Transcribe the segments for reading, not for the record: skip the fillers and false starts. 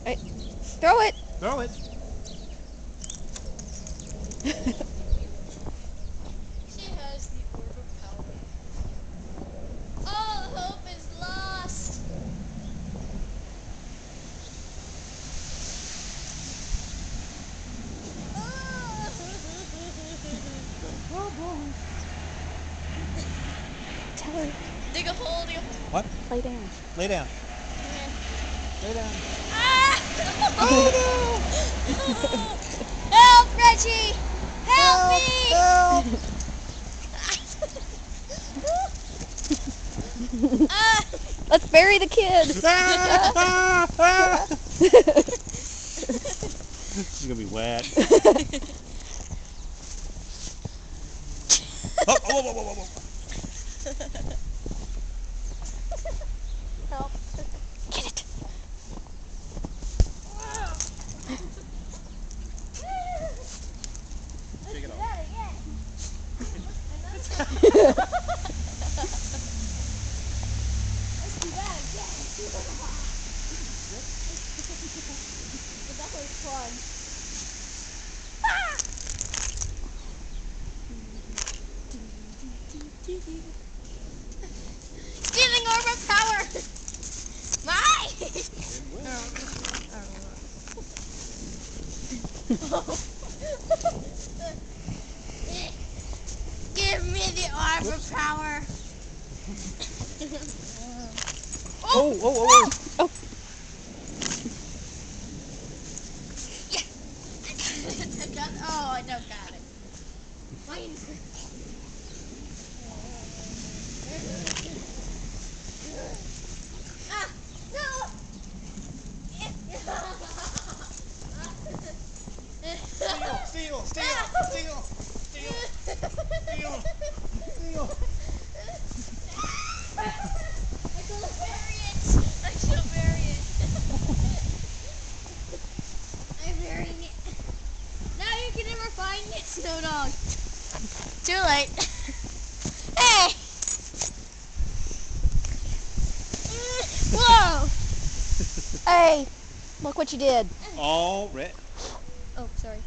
Right. Throw it. Throw it. She has the orb of power. All hope is lost. Oh boy. Tell her. Dig a hole, dig a hole. What? Lay down. Lay down. Lay down. Ah! Oh Help, Reggie! Help me! Help! Ah! Let's bury the kid. She's gonna be wet. Oh, whoa, whoa, whoa, whoa, whoa. Help. Get it. Take it off. That again. Let's do that again. But that was fun. Stealing orb of power! Mine! Give me the orb of power! Oh, oh, oh, oh. Oh. Oh, I don't got it. Mine. Ah, no! Steal, steal, steal, steal, steal, steal. I shall bury it. I shall bury it. I'm burying it. Now you can never find it, Snow Dog. Too late. Hey! Whoa! Hey, look what you did. All red. Oh, sorry.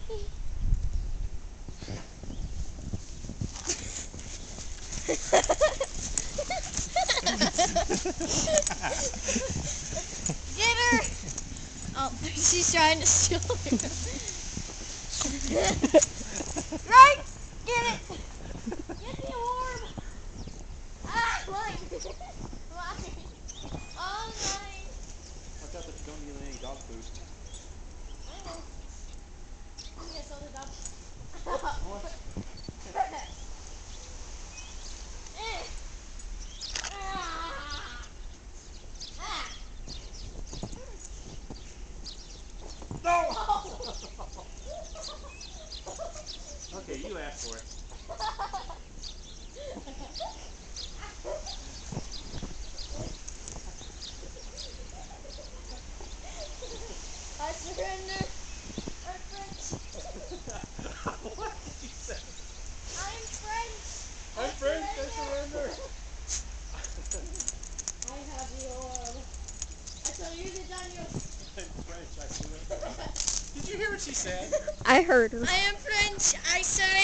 Get her! Oh, she's trying to steal her. Right! Get it! Get the orb! Ah, mine! Mine! All mine! Watch out that you don't need any dog food. I know. I'm gonna sell the dog. No! Okay, you asked for it. I surrender. I'm French. What did you say? I'm French. I'm French, I surrender. I have the orb. I shall use it on you. I'm French, I surrender. Did you hear what she said? I heard her. I am French. I surrender.